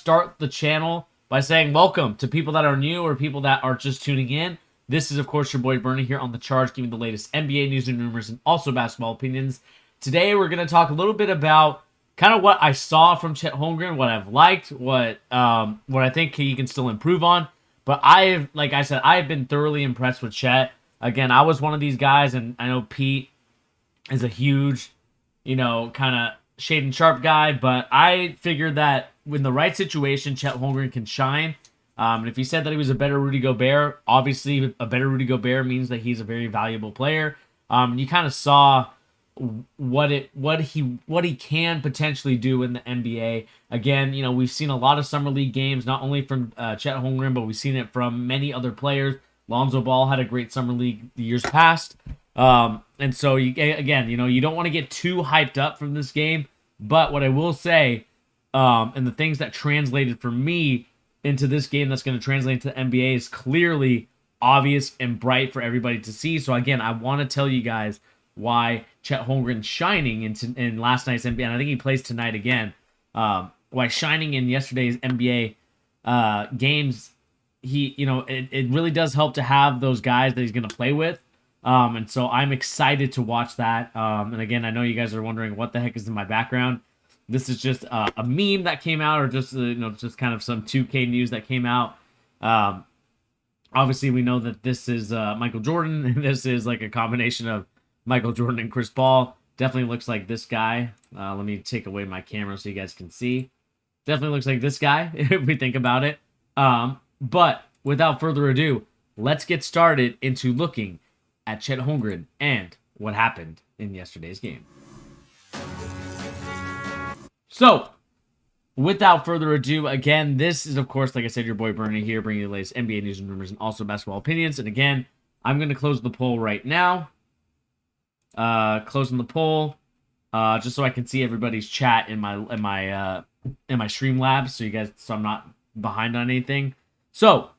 start the channel by saying welcome to people that are new or people that are just tuning in. This is, of course, your boy Bernie here on The Charge, giving the latest NBA news and rumors and also basketball opinions. Today, we're going to talk a little bit about kind of what I saw from Chet Holmgren, what I've liked, what I think he can still improve on. But like I said, I've been thoroughly impressed with Chet. Again, I was one of these guys, and I know Pete is a huge, kind of shade and sharp guy, but I figured that in the right situation, Chet Holmgren can shine. And if he said that he was a better Rudy Gobert, obviously a better Rudy Gobert means that he's a very valuable player. You kind of saw what he can potentially do in the NBA. Again, we've seen a lot of summer league games, not only from Chet Holmgren, but we've seen it from many other players. Lonzo Ball had a great summer league the years past. And so you don't want to get too hyped up from this game. But what I will say, and the things that translated for me into this game that's going to translate to the NBA is clearly obvious and bright for everybody to see. So again, I want to tell you guys why Chet Holmgren's shining in last night's NBA, and I think he plays tonight again. Why shining in yesterday's NBA games, it really does help to have those guys that he's going to play with. And so I'm excited to watch that. And again, I know you guys are wondering what the heck is in my background. This is just a meme that came out, or just just kind of some 2K news that came out. Obviously, we know that this is Michael Jordan, and this is like a combination of Michael Jordan and Chris Paul. Definitely looks like this guy. Let me take away my camera so you guys can see. Definitely looks like this guy, if we think about it. But without further ado, let's get started into looking at Chet Holmgren and what happened in yesterday's game. So, without further ado, again, this is, of course, like I said, your boy Bernie here, bringing you the latest NBA news and rumors and also basketball opinions. And again, I'm going to close the poll right now. Closing the poll, just so I can see everybody's chat in my Streamlabs, so I'm not behind on anything. So,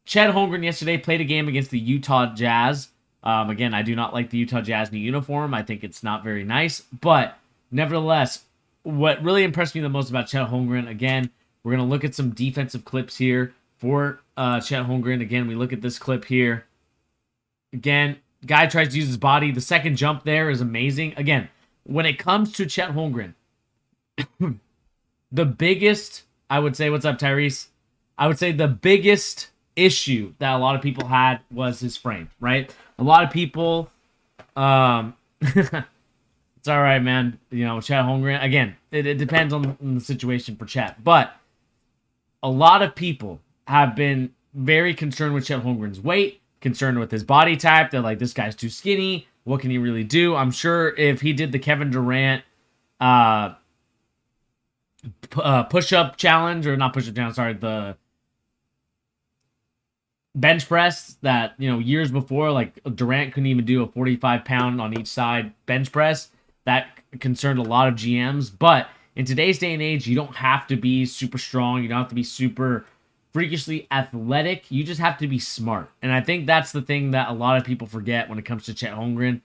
Chet Holmgren yesterday played a game against the Utah Jazz. Again, I do not like the Utah Jazz new uniform. I think it's not very nice. But nevertheless, what really impressed me the most about Chet Holmgren, again, we're going to look at some defensive clips here for Chet Holmgren. Again, we look at this clip here. Again, guy tries to use his body. The second jump there is amazing. Again, when it comes to Chet Holmgren, the biggest, I would say, what's up, Tyrese? I would say the biggest issue that a lot of people had was his frame, right? A lot of people, it's all right, man. Chet Holmgren, again, it depends on the situation for Chet, but a lot of people have been very concerned with Chet Holmgren's weight, concerned with his body type. They're like, this guy's too skinny. What can he really do? I'm sure if he did the Kevin Durant push-up challenge, or not push-up challenge, sorry, the bench press that, years before, like Durant couldn't even do a 45-pound on each side bench press. That concerned a lot of GMs. But in today's day and age, you don't have to be super strong. You don't have to be super freakishly athletic. You just have to be smart. And I think that's the thing that a lot of people forget when it comes to Chet Holmgren,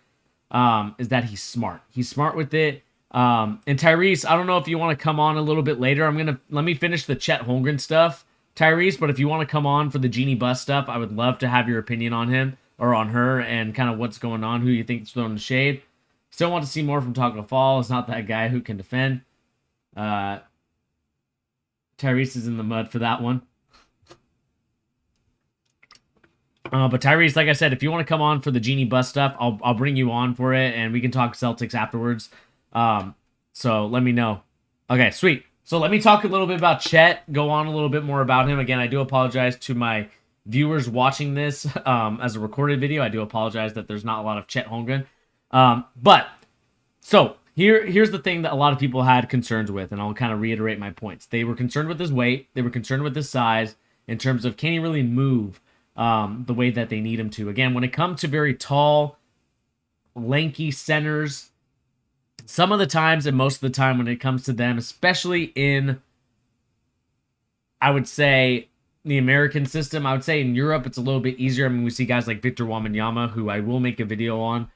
is that he's smart. He's smart with it. And Tyrese, I don't know if you want to come on a little bit later. Let me finish the Chet Holmgren stuff, Tyrese, but if you want to come on for the Genie Bus stuff, I would love to have your opinion on him or on her and kind of what's going on, who you think is throwing the shade. Still want to see more from Taco Fall. It's not that guy who can defend. Tyrese is in the mud for that one. But Tyrese, like I said, if you want to come on for the Genie Bus stuff, I'll bring you on for it, and we can talk Celtics afterwards. So let me know. Okay, sweet. So let me talk a little bit about Chet, go on a little bit more about him. Again, I do apologize to my viewers watching this as a recorded video. I do apologize that there's not a lot of Chet Holmgren. But, so, here's the thing that a lot of people had concerns with, and I'll kind of reiterate my points. They were concerned with his weight. They were concerned with his size in terms of, can he really move the way that they need him to? Again, when it comes to very tall, lanky centers, some of the times and most of the time when it comes to them, especially in, I would say, the American system, I would say in Europe it's a little bit easier. I mean, we see guys like Victor Wembanyama, who I will make a video on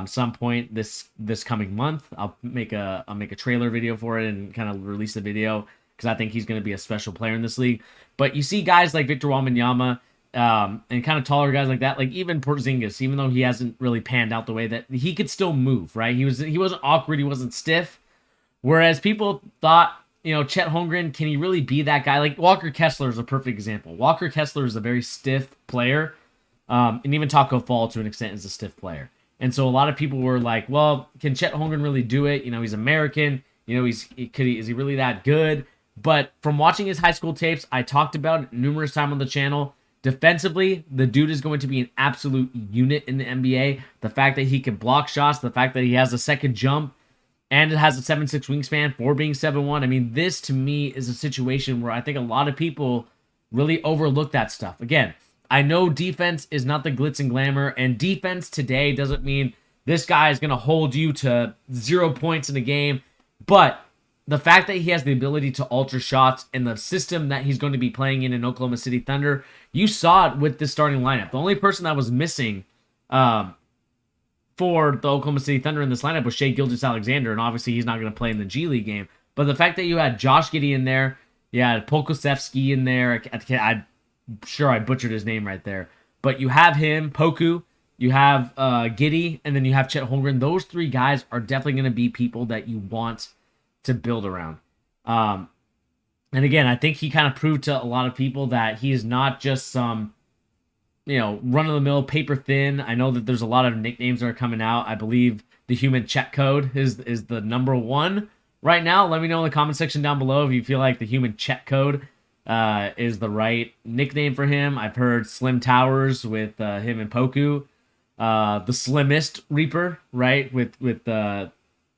some point this coming month. I'll make a trailer video for it and kind of release a video because I think he's going to be a special player in this league. But you see guys like Victor Wembanyama, and kind of taller guys like that, like even Porzingis, even though he hasn't really panned out the way that he could still move, right? He wasn't awkward, he wasn't stiff. Whereas people thought, Chet Holmgren, can he really be that guy? Like Walker Kessler is a perfect example. Walker Kessler is a very stiff player, and even Taco Fall to an extent is a stiff player. And so a lot of people were like, well, can Chet Holmgren really do it? He's American. Is he really that good? But from watching his high school tapes, I talked about it numerous times on the channel. Defensively, the dude is going to be an absolute unit in the NBA. The fact that he can block shots, the fact that he has a second jump, and it has a 7'6" wingspan for being 7'1". I mean, this to me is a situation where I think a lot of people really overlook that stuff. Again, I know defense is not the glitz and glamour, and defense today doesn't mean this guy is going to hold you to 0 points in a game, but the fact that he has the ability to alter shots and the system that he's going to be playing in Oklahoma City Thunder, you saw it with this starting lineup. The only person that was missing for the Oklahoma City Thunder in this lineup was Shai Gilgeous-Alexander, and obviously he's not going to play in the G League game. But the fact that you had Josh Giddey in there, you had Pokusevski in there, I'm sure I butchered his name right there, but you have him, Poku, you have Giddey, and then you have Chet Holmgren. Those three guys are definitely going to be people that you want to build around. And again, I think he kind of proved to a lot of people that he is not just some run-of-the-mill, paper-thin. I know that there's a lot of nicknames that are coming out. I believe the human check code is the number one right now. Let me know in the comment section down below if you feel like the human check code is the right nickname for him. I've heard Slim Towers with him and Poku. The Slimmest Reaper, right? With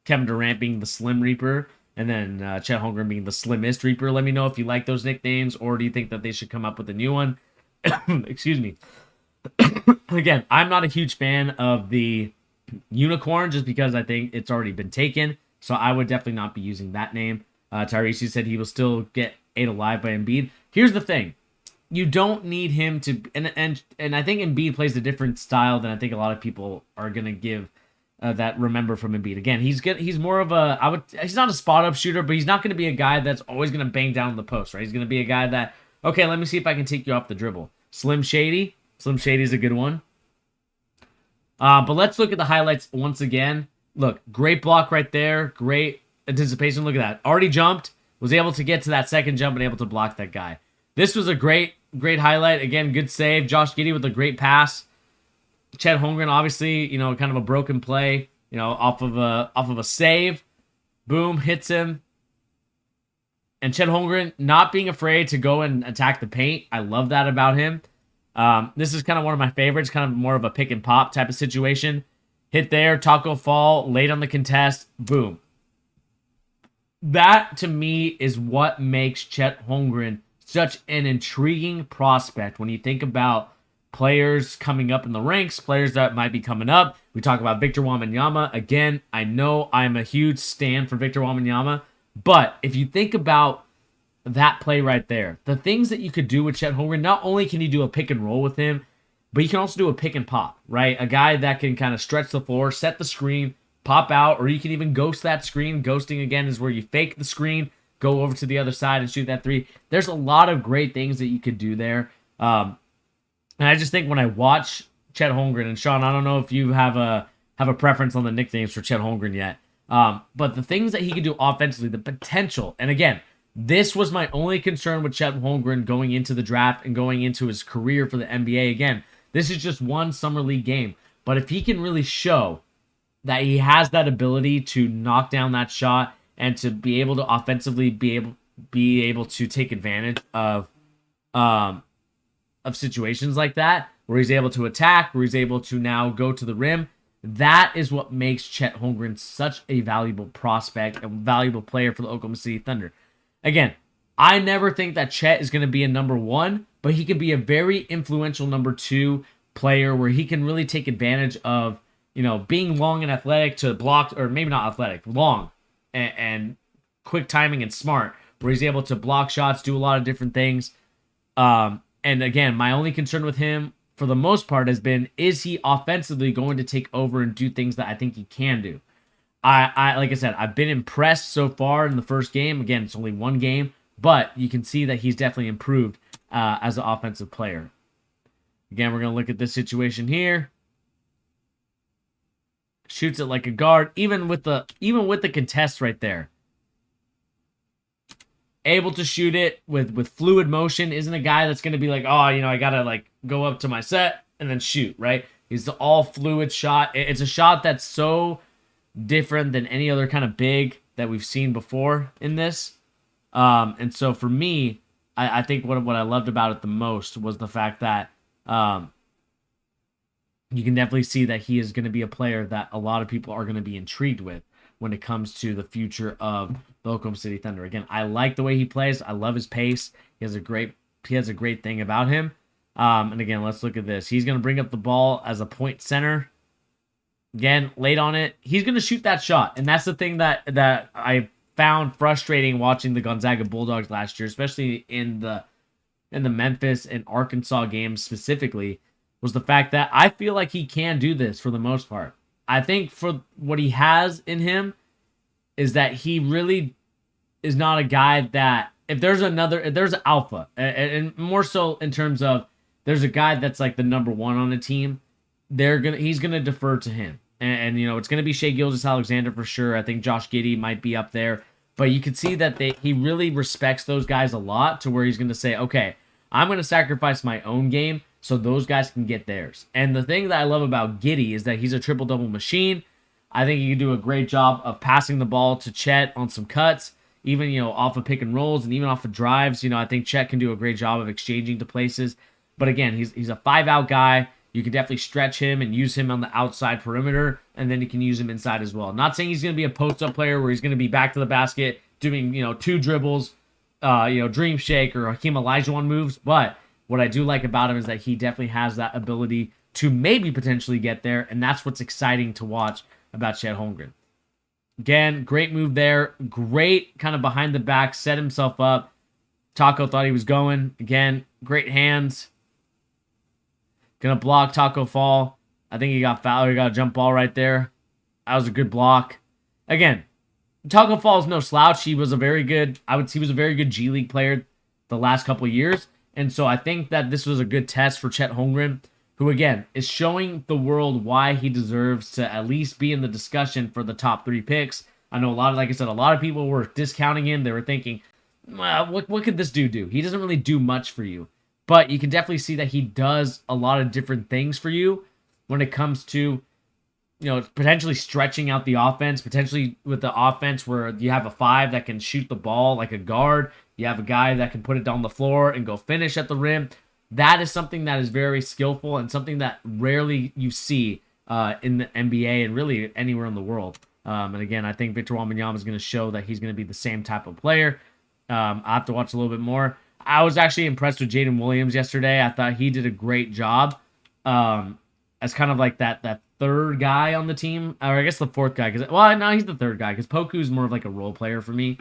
Kevin Durant being the Slim Reaper, and then Chet Holmgren being the Slimmest Reaper. Let me know if you like those nicknames, or do you think that they should come up with a new one? Excuse me. Again, I'm not a huge fan of the unicorn just because I think it's already been taken. So I would definitely not be using that name. Tyrese said he will still get ate alive by Embiid. Here's the thing. You don't need him to... And I think Embiid plays a different style than I think a lot of people are going to give that remember from Embiid. Again, he's more of a... He's not a spot-up shooter, but he's not going to be a guy that's always going to bang down the post, right? He's going to be a guy that... Okay, let me see if I can take you off the dribble. Slim Shady. Slim Shady's a good one. But let's look at the highlights once again. Look, great block right there. Great anticipation. Look at that. Already jumped. Was able to get to that second jump and able to block that guy. This was a great highlight. Again, good save. Josh Giddey with a great pass. Chet Holmgren, obviously, kind of a broken play, off of a save. Boom, hits him. And Chet Holmgren not being afraid to go and attack the paint. I love that about him. This is kind of one of my favorites, kind of more of a pick and pop type of situation. Hit there, Taco Fall, late on the contest, boom. That, to me, is what makes Chet Holmgren such an intriguing prospect when you think about players coming up in the ranks, players that might be coming up. We talk about Victor Wembanyama. Again, I know I'm a huge stan for Victor Wembanyama, but if you think about that play right there, the things that you could do with Chet Holmgren, not only can you do a pick and roll with him, but you can also do a pick and pop, right? A guy that can kind of stretch the floor, set the screen, pop out, or you can even ghost that screen. Ghosting, again, is where you fake the screen, go over to the other side and shoot that three. There's a lot of great things that you could do there. And I just think when I watch Chet Holmgren, and Sean, I don't know if you have a preference on the nicknames for Chet Holmgren yet, but the things that he could do offensively, the potential, and again, this was my only concern with Chet Holmgren going into the draft and going into his career for the NBA. Again, this is just one summer league game, but if he can really show that he has that ability to knock down that shot and to be able to offensively be able to take advantage of situations like that, where he's able to attack, where he's able to now go to the rim, that is what makes Chet Holmgren such a valuable prospect and valuable player for the Oklahoma City Thunder. Again, I never think that Chet is going to be a number one, but he can be a very influential number two player where he can really take advantage of, being long and athletic to block, or maybe not athletic, long and quick timing and smart, where he's able to block shots, do a lot of different things. And again, my only concern with him for the most part has been, is he offensively going to take over and do things that I think he can do? I like I said, I've been impressed so far in the first game. Again, it's only one game, but you can see that he's definitely improved as an offensive player. Again, we're going to look at this situation here. Shoots it like a guard, even with the contest right there. Able to shoot it with fluid motion. Isn't a guy that's going to be like, oh, I got to like go up to my set and then shoot, right? He's the all fluid shot. It's a shot that's so different than any other kind of big that we've seen before in this. And so for me, I think what I loved about it the most was the fact that you can definitely see that he is going to be a player that a lot of people are going to be intrigued with when it comes to the future of the Oklahoma City Thunder. Again, I like the way he plays. I love his pace. He has a great thing about him. And again, let's look at this. He's going to bring up the ball as a point center. Again, late on it. He's going to shoot that shot. And that's the thing that I found frustrating watching the Gonzaga Bulldogs last year, especially in the Memphis and Arkansas games specifically, was the fact that I feel like he can do this for the most part. I think for what he has in him is that he really is not a guy that if there's an alpha, and more so in terms of there's a guy that's like the number one on the team, he's gonna defer to him. And it's gonna be Shai Gilgeous-Alexander for sure. I think Josh Giddey might be up there. But you can see that he really respects those guys a lot to where he's gonna say, okay, I'm gonna sacrifice my own game so those guys can get theirs. And the thing that I love about Giddey is that he's a triple-double machine. I think he can do a great job of passing the ball to Chet on some cuts, even, off of pick and rolls and even off of drives. I think Chet can do a great job of exchanging to places. But again, he's a 5-out guy. You can definitely stretch him and use him on the outside perimeter, and then you can use him inside as well. Not saying he's going to be a post-up player where he's going to be back to the basket doing, 2 dribbles, dream shake or Hakeem Olajuwon moves, but what I do like about him is that he definitely has that ability to maybe potentially get there, and that's what's exciting to watch about Chet Holmgren. Again, great move there. Great kind of behind the back, set himself up. Taco thought he was going. Again, great hands. Gonna block Taco fall. I think he got fouled. He got a jump ball right there. That was a good block. Again, Taco Fall is no slouch. He was a very good G League player the last couple of years. And so I think that this was a good test for Chet Holmgren, who, again, is showing the world why he deserves to at least be in the discussion for the top 3 picks. I know a lot of people were discounting him. They were thinking, well, what could this dude do? He doesn't really do much for you. But you can definitely see that he does a lot of different things for you when it comes to, potentially stretching out the offense, potentially with the offense where you have a 5 that can shoot the ball like a guard. You have a guy that can put it down the floor and go finish at the rim. That is something that is very skillful and something that rarely you see in the NBA and really anywhere in the world. And again, I think Victor Wembanyama is going to show that he's going to be the same type of player. I have to watch a little bit more. I was actually impressed with Jaden Williams yesterday. I thought he did a great job as kind of like that third guy on the team. Or I guess the fourth guy. No, he's the third guy because Poku's more of like a role player for me.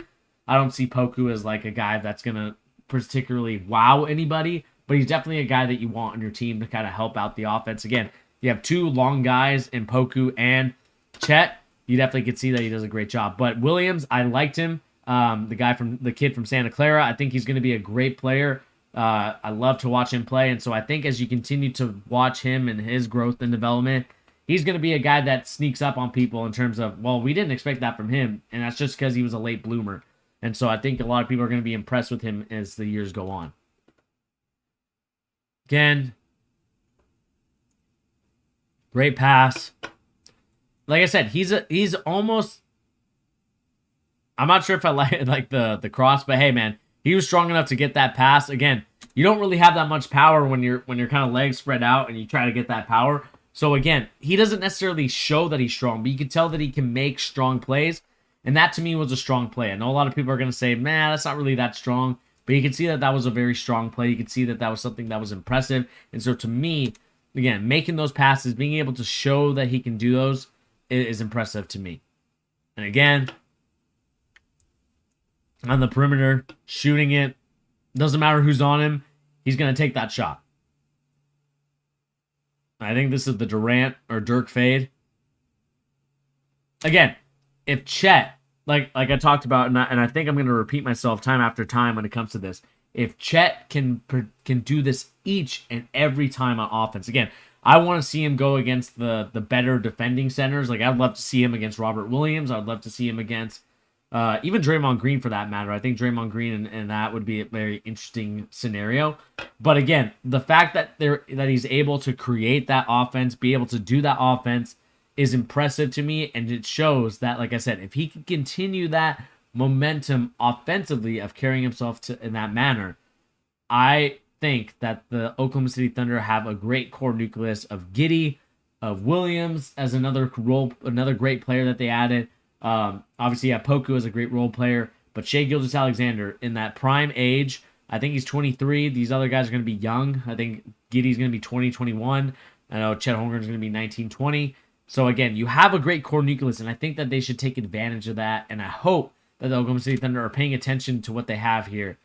I don't see Poku as like a guy that's going to particularly wow anybody, but he's definitely a guy that you want on your team to kind of help out the offense. Again, you have 2 long guys in Poku and Chet. You definitely can see that he does a great job. But Williams, I liked him. The kid from Santa Clara. I think he's going to be a great player. I love to watch him play. And so I think as you continue to watch him and his growth and development, he's going to be a guy that sneaks up on people in terms of, well, we didn't expect that from him. And that's just because he was a late bloomer. And so I think a lot of people are going to be impressed with him as the years go on. Again, great pass. Like I said, he's almost, I'm not sure if I like the cross, but hey, man, he was strong enough to get that pass. Again, you don't really have that much power when you're kind of legs spread out and you try to get that power. So again, he doesn't necessarily show that he's strong, but you can tell that he can make strong plays. And that to me was a strong play. I know a lot of people are going to say, man, that's not really that strong. But you can see that was a very strong play. You can see that was something that was impressive. And so to me, again, making those passes, being able to show that he can do those is impressive to me. And again, on the perimeter, shooting it. Doesn't matter who's on him. He's going to take that shot. I think this is the Durant or Dirk fade. Again, if Chet like I talked about, and I think I'm going to repeat myself time after time when it comes to this. If Chet can do this each and every time on offense, again, I want to see him go against the better defending centers. Like I'd love to see him against Robert Williams. I'd love to see him against even Draymond Green for that matter. I think Draymond Green and that would be a very interesting scenario. But again, the fact that he's able to create that offense, be able to do that offense is impressive to me, and it shows that, like I said, if he can continue that momentum offensively of carrying himself in that manner, I think that the Oklahoma City Thunder have a great core nucleus of Giddey, of Williams as another great player that they added. Obviously, yeah, Poku is a great role player, but Shai Gilgeous-Alexander in that prime age, I think he's 23. These other guys are going to be young. I think Giddey's going to be 20, 21. I know Chet Holmgren is going to be 19, 20. So again, you have a great core nucleus, and I think that they should take advantage of that. And I hope that the Oklahoma City Thunder are paying attention to what they have here.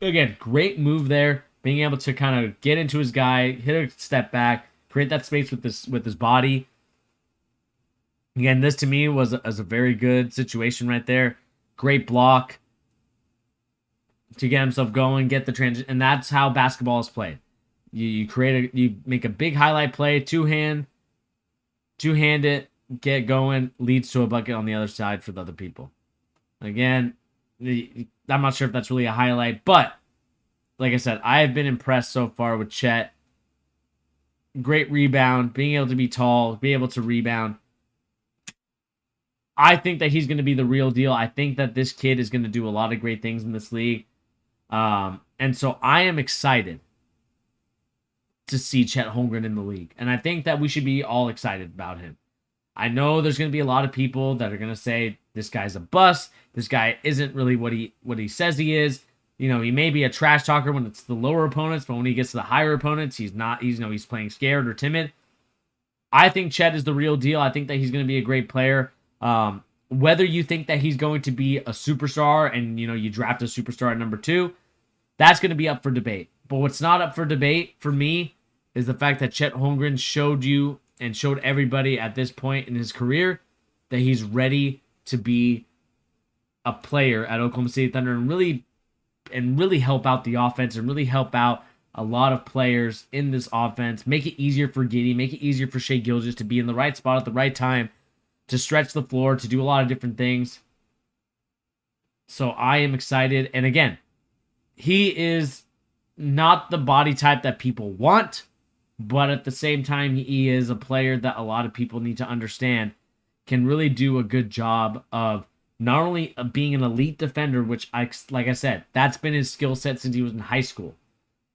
Again, great move there, being able to kind of get into his guy, hit a step back, create that space with his body. Again, this to me was a very good situation right there. Great block to get himself going, get the transition, and that's how basketball is played. You make a big highlight play, two-hand it, get going, leads to a bucket on the other side for the other people. Again, I'm not sure if that's really a highlight, but like I said, I have been impressed so far with Chet. Great rebound, being able to be tall, be able to rebound. I think that he's going to be the real deal. I think that this kid is going to do a lot of great things in this league. And so I am excited to see Chet Holmgren in the league. And I think that we should be all excited about him. I know there's going to be a lot of people that are going to say this guy's a bust. This guy isn't really what he says he is. You know, he may be a trash talker when it's the lower opponents, but when he gets to the higher opponents, he's not. He's playing scared or timid. I think Chet is the real deal. I think that he's going to be a great player. Whether you think that he's going to be a superstar and you draft a superstar at number 2, that's going to be up for debate. But what's not up for debate for me is the fact that Chet Holmgren showed you and showed everybody at this point in his career that he's ready to be a player at Oklahoma City Thunder and really help out the offense and really help out a lot of players in this offense. Make it easier for Giddey, make it easier for Shai Gilgeous to be in the right spot at the right time, to stretch the floor, to do a lot of different things. So I am excited. And again, he is not the body type that people want, but at the same time, he is a player that a lot of people need to understand can really do a good job of not only being an elite defender, which, like I said, that's been his skill set since he was in high school,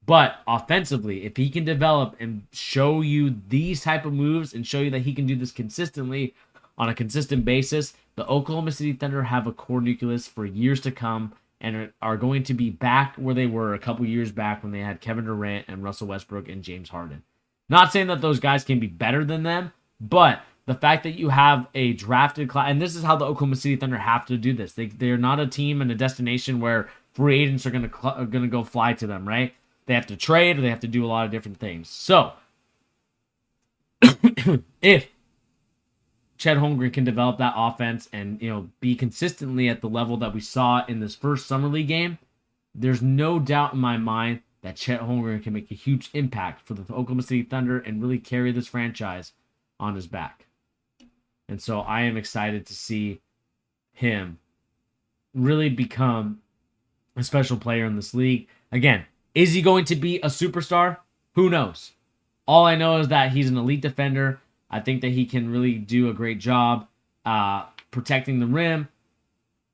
but offensively, if he can develop and show you these type of moves and show you that he can do this consistently on a consistent basis, the Oklahoma City Thunder have a core nucleus for years to come and are going to be back where they were a couple years back when they had Kevin Durant and Russell Westbrook and James Harden. Not saying that those guys can be better than them, but the fact that you have a drafted class, and this is how the Oklahoma City Thunder have to do this. They're not a team and a destination where free agents are going to go fly to them, right? They have to trade or they have to do a lot of different things. So, if Chet Holmgren can develop that offense and be consistently at the level that we saw in this first summer league game, there's no doubt in my mind that Chet Holmgren can make a huge impact for the Oklahoma City Thunder and really carry this franchise on his back. And so I am excited to see him really become a special player in this league. Again, is he going to be a superstar? Who knows? All I know is that he's an elite defender. I think that he can really do a great job protecting the rim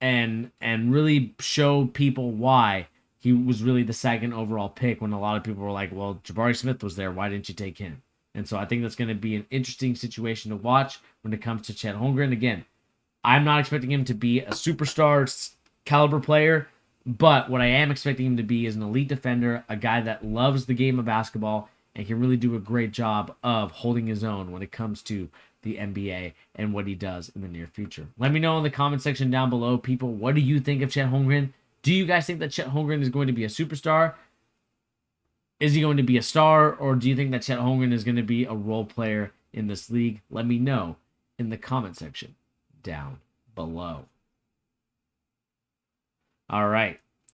and really show people why he was really the second overall pick when a lot of people were like, well, Jabari Smith was there. Why didn't you take him? And so I think that's going to be an interesting situation to watch when it comes to Chet Holmgren. Again, I'm not expecting him to be a superstar caliber player, but what I am expecting him to be is an elite defender, a guy that loves the game of basketball and can really do a great job of holding his own when it comes to the NBA and what he does in the near future. Let me know in the comment section down below, people, what do you think of Chet Holmgren? Do you guys think that Chet Holmgren is going to be a superstar? Is he going to be a star? Or do you think that Chet Holmgren is going to be a role player in this league? Let me know in the comment section down below. All right.